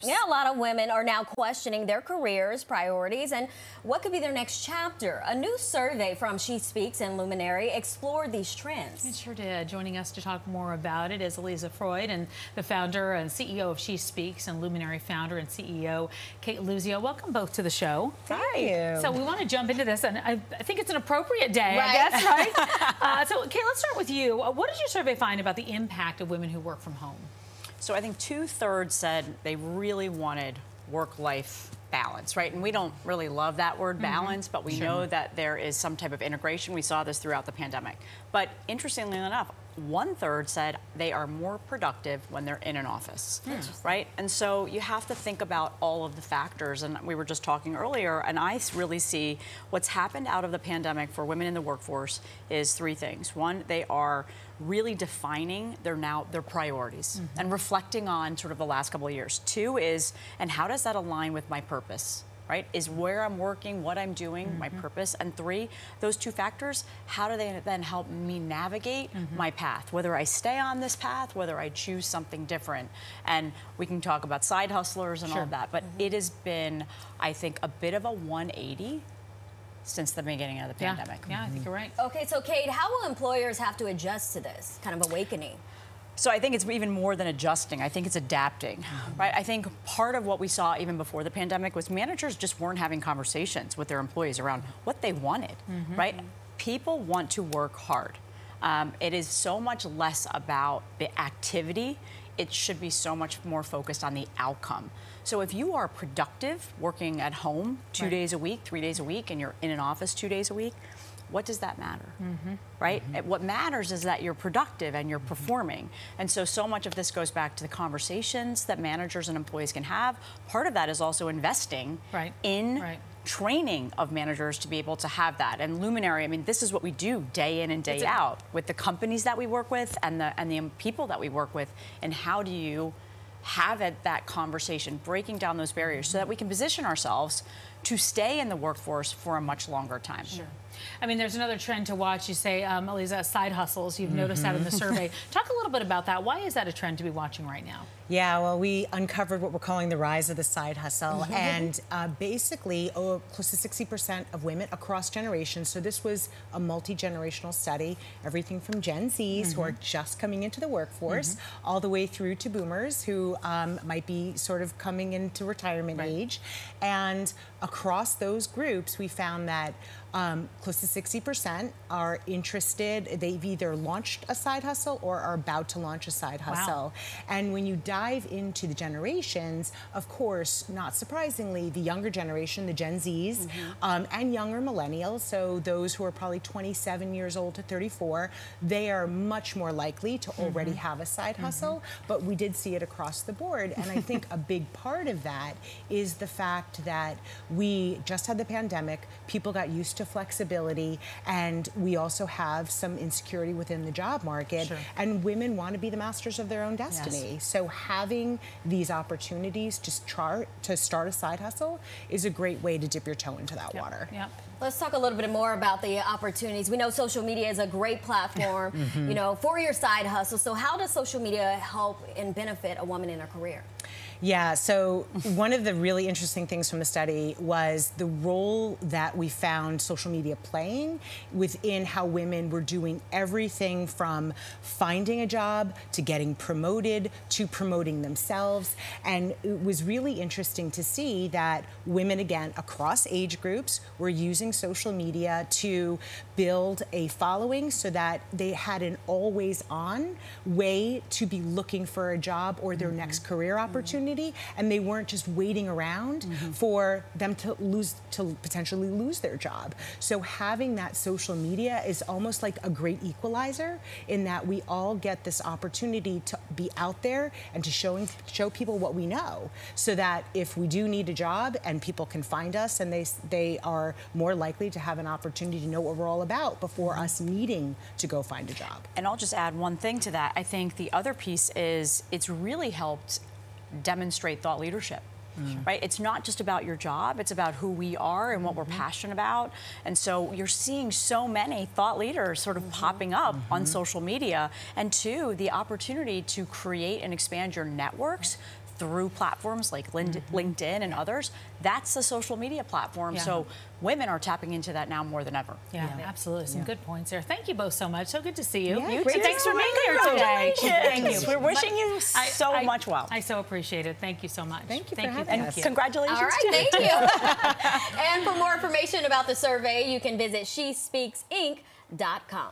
Yeah, a lot of women are now questioning their careers, priorities, and what could be their next chapter. A new survey from SheSpeaks and Luminary explored these trends. It sure did. Joining us to talk more about it is Eliza Freud, and the founder and CEO of SheSpeaks and Luminary founder and CEO Kate Luzio. Welcome both to the show. Thank you. So we want to jump into this, and I think it's an appropriate day, right. I guess, right? So Kate, let's start with you. What did your survey find about the impact of women who work from home? So I think 2/3 said they really wanted work-life balance, right? And we don't really love that word balance, but we know that there is some type of integration. We saw this throughout the pandemic. But interestingly enough, 1/3 said they are more productive when they're in an office, right? And so you have to think about all of the factors. And we were just talking earlier, and I really see what's happened out of the pandemic for women in the workforce is three things. One, they are really defining their priorities and reflecting on sort of the last couple of years. Two is, and how does that align with my purpose? Right? Is where I'm working, what I'm doing, my purpose. And three, those two factors, how do they then help me navigate my path? Whether I stay on this path, whether I choose something different. And we can talk about side hustlers and all of that, but it has been, I think, a bit of a 180 since the beginning of the pandemic. Yeah, I think you're right. Okay, so Kate, how will employers have to adjust to this kind of awakening? So I think it's even more than adjusting. I think it's adapting, right? I think part of what we saw even before the pandemic was managers just weren't having conversations with their employees around what they wanted, right? People want to work hard. It is so much less about the activity. It should be so much more focused on the outcome. So if you are productive, working at home 2 days a week, 3 days a week, and you're in an office 2 days a week, what does that matter, right? What matters is that you're productive and you're performing. And so much of this goes back to the conversations that managers and employees can have. Part of that is also investing in training of managers to be able to have that. And Luminary, I mean, this is what we do day in and day out with the companies that we work with and the people that we work with. And how do you have that conversation, breaking down those barriers so that we can position ourselves to stay in the workforce for a much longer time. Sure. I mean, there's another trend to watch. You say, Eliza, side hustles. You've noticed that in the survey. Talk a little bit about that. Why is that a trend to be watching right now? Yeah, well, we uncovered what we're calling the rise of the side hustle. And basically, close to 60% of women across generations. So this was a multi-generational study, everything from Gen Zs, who are just coming into the workforce, all the way through to boomers who might be sort of coming into retirement age. And across those groups, we found that close to 60% are interested. They've either launched a side hustle or are about to launch a side hustle. And when you dive into the generations, of course, not surprisingly, the younger generation, the Gen Zs, and younger millennials, so those who are probably 27 years old to 34, they are much more likely to already have a side hustle. But we did see it across the board. And I think a big part of that is the fact that we just had the pandemic, people got used to flexibility, and we also have some insecurity within the job market, and women want to be the masters of their own destiny. So having these opportunities to start a side hustle is a great way to dip your toe into that water. Let's talk a little bit more about the opportunities. We know social media is a great platform, you know, for your side hustle. So how does social media help and benefit a woman in her career? Yeah, so one of the really interesting things from the study was the role that we found social media playing within how women were doing everything from finding a job to getting promoted to promoting themselves. And it was really interesting to see that women, again, across age groups, were using social media to build a following so that they had an always-on way to be looking for a job or their next career opportunity. And they weren't just waiting around for them to potentially lose their job. So having that social media is almost like a great equalizer in that we all get this opportunity to be out there and to show people what we know, so that if we do need a job and people can find us, and they are more likely to have an opportunity to know what we're all about before us needing to go find a job. And I'll just add one thing to that. I think the other piece is it's really helped demonstrate thought leadership. Right? It's not just about your job, it's about who we are and what we're passionate about. And so you're seeing so many thought leaders sort of popping up on social media. And two, the opportunity to create and expand your networks through platforms like LinkedIn and others. That's a social media platform. So women are tapping into that now more than ever. Yeah, absolutely. Some good points there. Thank you both so much. So good to see you. Yeah, You great too. Thanks for being here today. Thank you. We're wishing you so much well. I so appreciate it. Thank you so much. Thank you for having us. Congratulations. All right, thank you. And for more information about the survey, you can visit SheSpeaksInc.com.